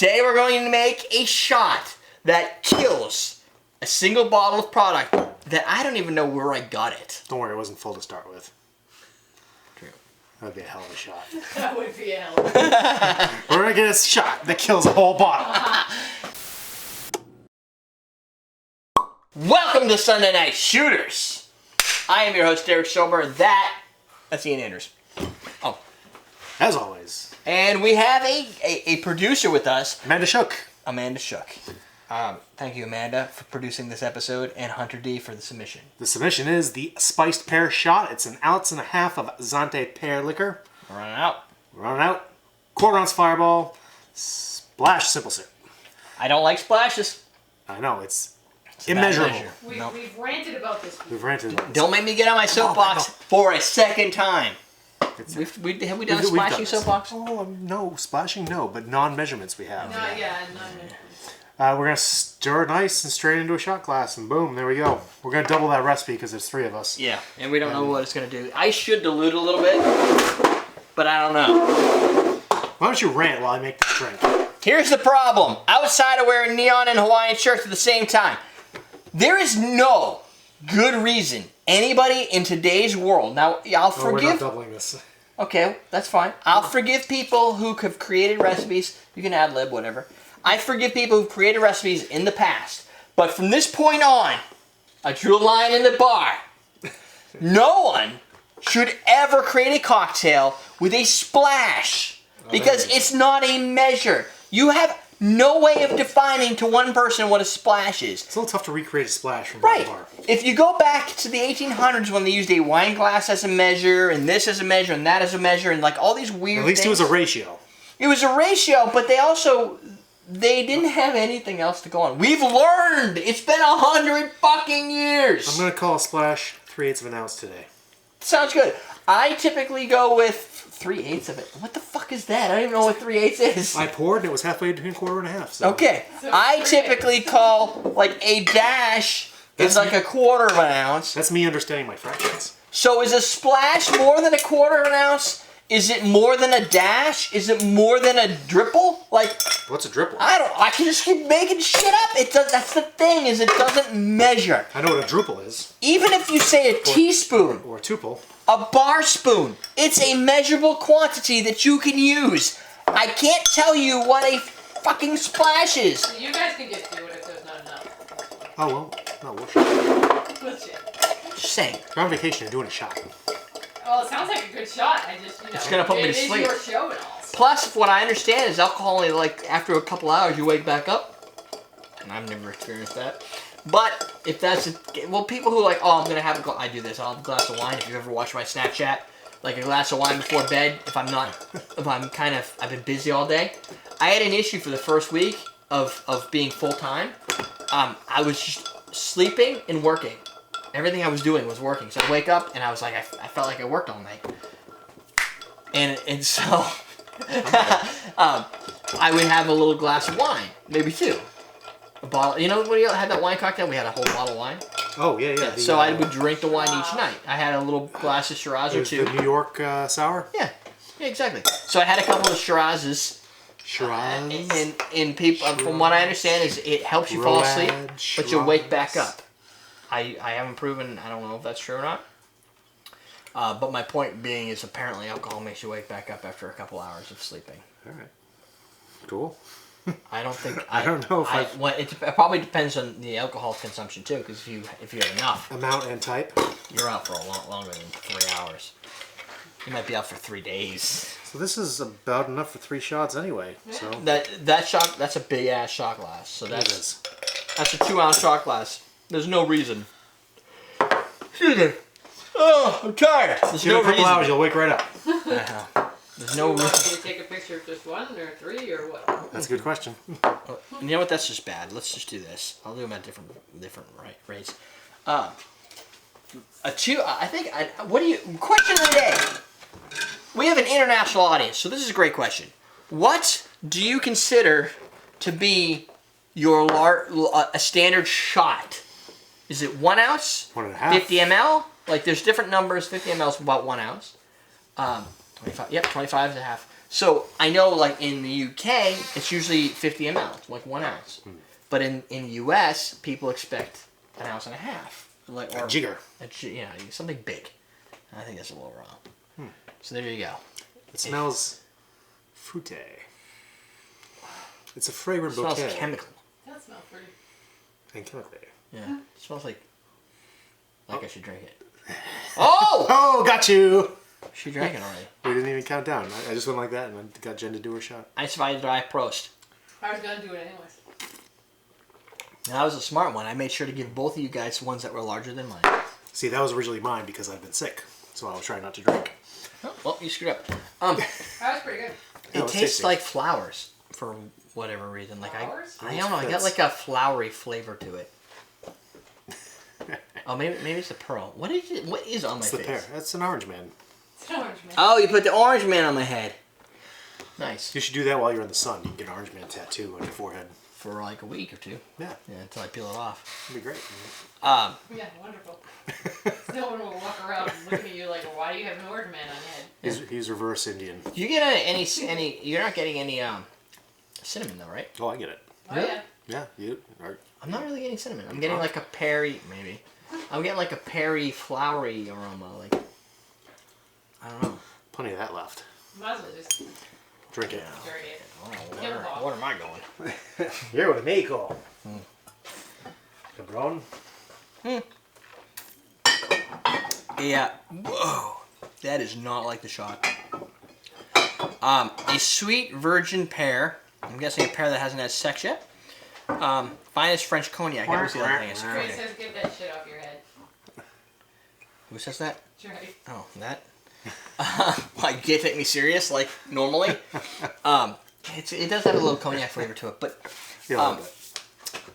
Today we're going to make a shot that kills a single bottle of product that I don't even know where I got it. Don't worry, it wasn't full to start with. True. That would be a hell of a shot. That would be a hell of a shot. We're going to get a shot that kills a whole bottle. Welcome to Sunday Night Shooters. I am your host, Derrick Schommer. That's Ian Anders. Oh. As always. And we have a producer with us. Amanda Shook. Amanda Shook. Thank you, Amanda, for producing this episode, and Hunter D for the submission. The submission is the spiced pear shot. It's 1.5 ounces of Xante Pear Liqueur. We're running out. We're running out. 1/4 ounce Fireball. Splash simple sip. I don't like splashes. I know, it's immeasurable. We've ranted about this before. We've ranted about this. Don't make me get on my soapbox for a second time. Have we done a splashing soapbox? Oh, no. Splashing, no. But non-measurements we have. Not yet. We're going to stir it nice and straight into a shot glass. And boom, there we go. We're going to double that recipe because there's 3 of us. Yeah, and we don't know what it's going to do. I should dilute a little bit, but I don't know. Why don't you rant while I make this drink? Here's the problem. Outside of wearing neon and Hawaiian shirts at the same time, there is no good reason anybody in today's world, now I'll forgive... We're not doubling this. Okay, that's fine. I'll forgive people who have created recipes. You can ad-lib, whatever. I forgive people who've created recipes in the past. But from this point on, I drew a line in the bar. No one should ever create a cocktail with a splash. Because it's not a measure. You have no way of defining to one person what a splash is. It's a little tough to recreate a splash from bar to bar. If you go back to the 1800s when they used a wine glass as a measure, and this as a measure, and that as a measure, and like all these weird things. At least it was a ratio. It was a ratio, but they didn't have anything else to go on. We've learned! It's been 100 fucking years! I'm going to call a splash 3/8 of an ounce today. Sounds good. I typically go with 3/8 of it. What the fuck is that? I don't even know what 3/8 is. I poured and it was halfway between 1/4 and 1/2. So. Okay. I typically call like a dash is like 1/4 of an ounce. That's me understanding my fractions. So is a splash more than 1/4 of an ounce? Is it more than a dash? Is it more than a dripple? Like, what's a dripple? I can just keep making shit up. That's the thing, is it doesn't measure. I know what a drupal is. Even if you say a teaspoon. Or a tuple. A bar spoon. It's a measurable quantity that you can use. I can't tell you what a fucking splash is. So you guys can just do it if there's not enough. Oh, well. No, we'll shot. Bullshit. Just saying. You're on vacation and doing a shot. Well, it sounds like a good shot. I just, it's gonna put me to sleep. It is your show and all. Plus, what I understand is alcohol only, like, after a couple hours, you wake back up. And I've never experienced that. But, if that's, well, people who are like, oh, I'm gonna have a, I do this, I'll have a glass of wine. If you ever watch my Snapchat, like a glass of wine before bed, if I'm I've been busy all day. I had an issue for the first week of being full-time. I was just sleeping and working. Everything I was doing was working. So I wake up and I was like, I felt like I worked all night. And so I would have a little glass of wine, maybe 2. A bottle. You know when you had that wine cocktail? We had a whole bottle of wine. Oh, yeah. So I would drink the wine each night. I had a little glass of Shiraz or 2. The New York sour? Yeah, exactly. So I had a couple of Shirazes. Shiraz? And people, from what I understand, is it helps you fall asleep, but you wake back up. I haven't proven, I don't know if that's true or not. But my point being is apparently alcohol makes you wake back up after a couple hours of sleeping. All right. Cool. I don't think... I don't know if well, it probably depends on the alcohol consumption too, because if you have enough... Amount and type? You're out for a lot longer than 3 hours. You might be out for 3 days. So this is about enough for 3 shots anyway. So That shot, that's a big ass shot glass. So that's a 2-ounce shot glass. There's no reason. Excuse me. Oh, I'm tired. There's Give no it a couple reason. hours, you'll wake right up. There's no reason. Can you take a picture of just 1 or 3 or what? That's a good question. You know what? That's just bad. Let's just do this. I'll do them at different rates. A 2. I think. Question of the day. We have an international audience, so this is a great question. What do you consider to be your a standard shot? Is it 1 ounce? 1.5. 50 ml? Like there's different numbers. 50 ml is about 1 ounce. 25. Yep, 25 is a half. So I know, like in the UK, it's usually 50 ml, like 1 ounce. But in the US, people expect an ounce and a half, like or A jigger. yeah, something big. I think that's a little wrong. So there you go. It smells fruity. It's a fragrant It smells bouquet. chemical. That smells pretty. And chemical. Yeah, it smells like I should drink it. Oh! Oh, got you! She drank it already. We didn't even count down. I just went like that and I got Jen to do her shot. I survived dry prost. I was gonna do it anyways. And that was a smart one. I made sure to give both of you guys ones that were larger than mine. See, that was originally mine because I've been sick. So I was trying not to drink. Oh, well, you screwed up. That was pretty good. It it's tastes tasty. like flowers for whatever reason. Like Flowers? I don't know. I got like a flowery flavor to it. Oh, maybe it's the pearl. What is on my It's the face? pear. That's an orange man. It's an orange man. Oh, you put the orange man on my head. Nice. You should do that while you're in the sun. You can get an orange man tattoo on your forehead. For like a week or two. Yeah, Yeah, until I peel it off. that'd be great. Yeah, wonderful. No one will walk around looking at you like, why do you have an orange man on your head? He's reverse Indian. Do you get any? You're not getting any cinnamon though, right? Oh, I get it. Oh, Really? yeah. Yeah, you are. I'm not really getting cinnamon. I'm getting like a perry, maybe. I'm getting like a perry, flowery aroma. Like I don't know. Plenty of that left. Might as well just Drink it. drink it. Oh, Give it off. where am I going? You're with me, Cole. Cabron. Yeah. Whoa. That is not like the shot. A sweet virgin pear. I'm guessing a pear that hasn't had sex yet. Finest French cognac. That was the other thing. It's Trey cognac. says get that shit off your head. Who says that? Trey. Oh, that. Like, you take me serious, like normally. It does have a little cognac flavor to it, but Yeah, a little bit.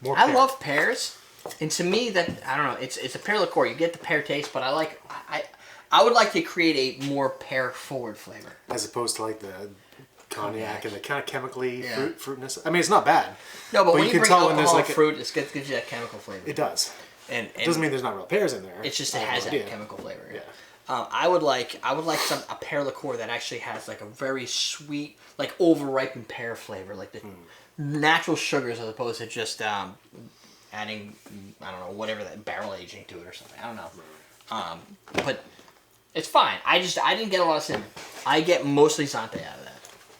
More I pear. love pears, and to me that I don't know. It's a pear liqueur. You get the pear taste, but I would like to create a more pear forward flavor. As opposed to like the cognac and the kind of chemically Yeah. fruitness. I mean, it's not bad. No, but when you you can bring tell when there's alcohol like and fruit, it gives you that chemical flavor. It does. And It doesn't mean there's not real pears in there. it's just it has that chemical flavor. Yeah. I would like a pear liqueur that actually has like a very sweet, like over-ripened pear flavor, like the natural sugars as opposed to just adding, I don't know, whatever that barrel aging to it or something. I don't know. But it's fine. I didn't get a lot of cinnamon. I get mostly Xanté out of that.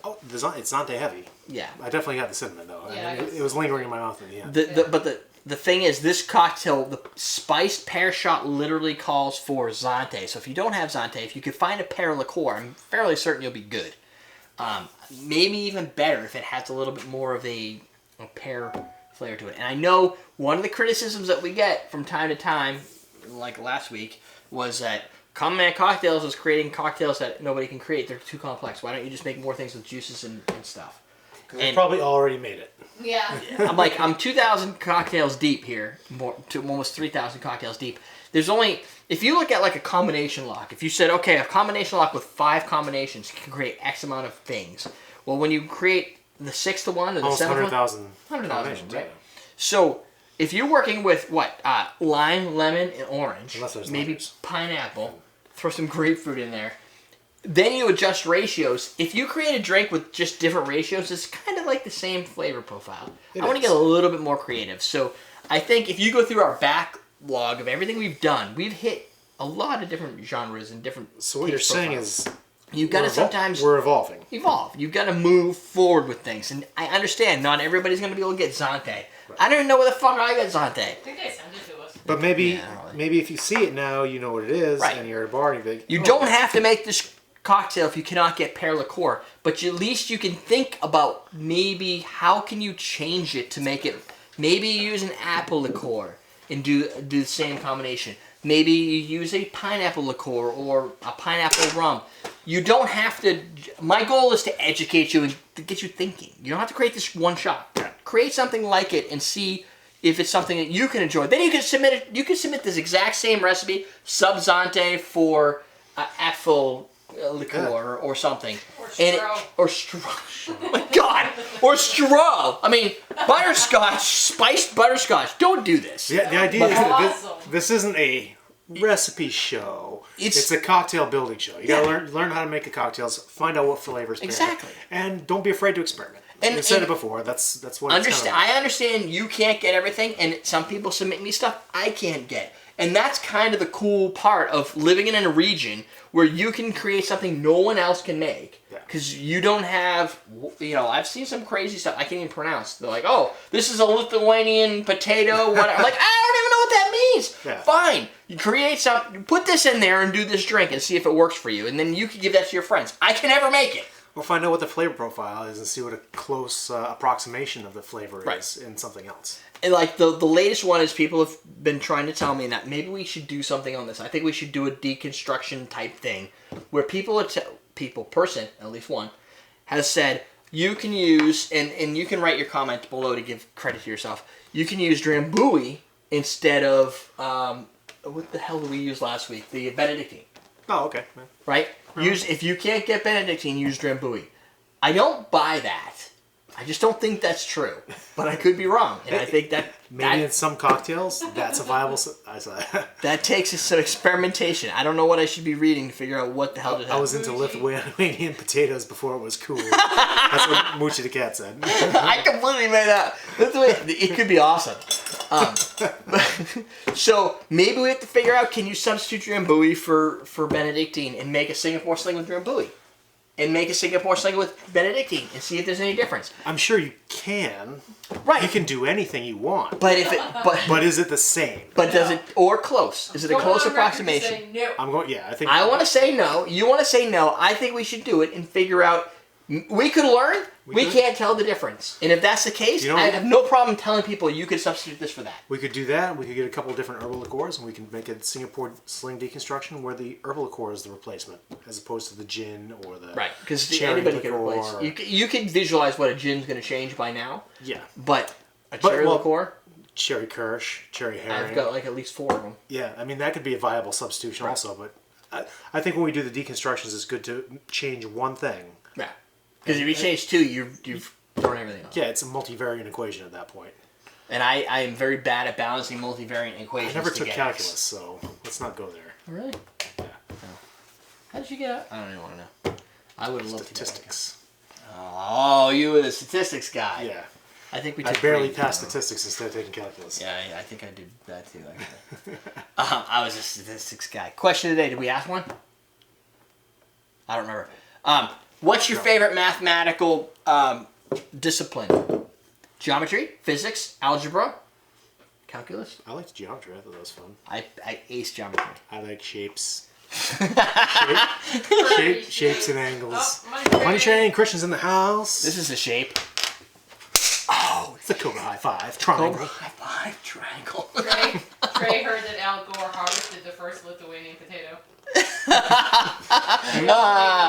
Oh, it's not that heavy. Yeah. I definitely got the cinnamon though. Yeah, I mean, it was lingering in my mouth in the end. But the thing is, this cocktail, the spiced pear shot literally calls for Xanté. So if you don't have Xanté, if you could find a pear liqueur, I'm fairly certain you'll be good. Maybe even better if it has a little bit more of a pear flavor to it. And I know one of the criticisms that we get from time to time, like last week, was that Common Man Cocktails is creating cocktails that nobody can create. They're too complex. Why don't you just make more things with juices and stuff? They probably already made it. Yeah. I'm 2,000 cocktails deep here, to almost 3,000 cocktails deep. There's only, if you look at like a combination lock, if you said, okay, a combination lock with 5 combinations can create X amount of things. Well, when you create the 6th one or the Almost 7th one, 100,000 100,000, combinations, right? yeah. So if you're working with what, lime, lemon, and orange, Unless there's maybe lemons. pineapple, throw some grapefruit in there. Then you adjust ratios. If you create a drink with just different ratios, it's kind of like the same flavor profile. I want to get a little bit more creative. So I think if you go through our backlog of everything we've done, we've hit a lot of different genres and different. So what you're taste saying profiles. is You've got to sometimes we're evolving. evolve. You've got to move forward with things. And I understand not everybody's going to be able to get Xanté. Right. I don't even know where the fuck I got Xanté. I think they sent it to us. But maybe really. maybe if you see it now, you know what it is, Right. and you're at a bar and you're like, You oh, don't have to make this cocktail if you cannot get pear liqueur, but at least you can think about maybe how can you change it to make it. Maybe you use an apple liqueur and do the same combination. Maybe you use a pineapple liqueur or a pineapple rum. You don't have to. My goal is to educate you and to get you thinking. You don't have to create this one shot. Create something like it and see if it's something that you can enjoy. Then you can submit it. You can submit this exact same recipe, sub Xanté for apple liqueur or something. Or And straw. or straw. Oh my god! Or straw. I mean, butterscotch, spiced butterscotch. Don't do this. The idea is that Awesome. this isn't a recipe show. It's- It's a cocktail building show. You gotta learn how to make the cocktails, find out what flavors pair, Exactly. and don't be afraid to experiment. And- I've said and- it before. That's what it's Understand? kind of I understand you can't get everything, and some people submit me stuff I can't get, and that's kind of the cool part of living in a region where you can create something no one else can make. Yeah. Because you don't have, I've seen some crazy stuff I can't even pronounce. They're like, oh, this is a Lithuanian potato. What? I'm like, I don't even know what that means. Yeah. Fine, you create something, you put this in there and do this drink and see if it works for you, and then you can give that to your friends. I can never make it. Or find out what the flavor profile is and see what a close approximation of the flavor Right. is in something else. And like the latest one is people have been trying to tell me that maybe we should do something on this. I think we should do a deconstruction type thing where person, at least one, has said you can use, and you can write your comment below to give credit to yourself. You can use Drambuie instead of, what the hell did we use last week? The Benedictine, Oh, okay. Yeah. right? If you can't get Benedictine, use Drambuie. I don't buy that. I just don't think that's true. But I could be wrong. And I think that Maybe in some cocktails, that's a viable... that takes some experimentation. I don't know what I should be reading to figure out what the hell did happen. I was into Lithuanian potatoes before it was cool. That's what Moochie the Cat said. I completely made that. It could be awesome. So maybe we have to figure out, can you substitute Drambuie for Benedictine and make a Singapore Sling with Drambuie? And make a Singapore Sling with Benedictine and see if there's any difference. I'm sure you can. Right. You can do anything you want. But But is it the same? but does it, or close? Is it a Go close on record to approximation? say no. I'm going... Yeah, I think... I want to say no. You want to say no. I think we should do it and figure out. We could learn. We could. can't tell the difference. And if that's the case, You know- I have no problem telling people you could substitute this for that. We could do that. We could get a couple of different herbal liqueurs, and we can make a Singapore Sling deconstruction where the herbal liqueur is the replacement, as opposed to the gin or the Right. Because cherry anybody can liqueur. replace. You can visualize what a gin's going to change by now. Yeah, But a cherry liqueur, cherry kirsch, cherry herring. I've got like at least 4 of them. Yeah, I mean that could be a viable substitution also. But I think when we do the deconstructions, it's good to change one thing. Yeah. Because if you change 2, you've thrown everything off. Yeah, it's a multivariate equation at that point. And I am very bad at balancing multivariate equations. I never to took get calculus, X. so let's not go there. Really? Yeah. How did you get out? I don't even want to know. I would have loved to get out. Statistics. Oh, you were the statistics guy. Yeah. I think we I took barely grades, passed though. statistics instead of taking calculus. Yeah, I think I did that too, actually. I was a statistics guy. Question of the day. Did we ask one? I don't remember. What's your favorite mathematical discipline? Geometry, physics, algebra, calculus? I liked geometry. I thought that was fun. I ace geometry. I like shapes. Pretty Shapes and angles. Oh, Money train, Christian's in the house. This is a shape. It's the Cobra High Five triangle. Cobra High Five triangle. Trey heard that Al Gore harvested the first Lithuanian potato.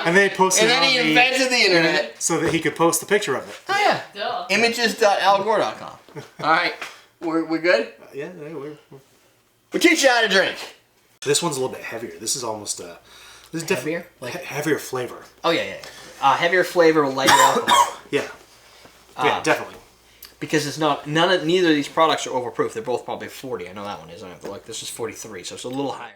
And they posted And then it he on invented the internet. so that he could post a picture of it. Oh yeah. Duh. Images.algore.com. All right. We're good? Yeah, We teach you how to drink. this one's a little bit heavier. This is almost this is Heavier? Like heavier flavor. Oh yeah. Heavier flavor, lighter alcohol. Yeah. Yeah, definitely. Because it's not neither of these products are overproof. They're both probably 40. I know that one is. I have to look. This is 43, so it's a little higher.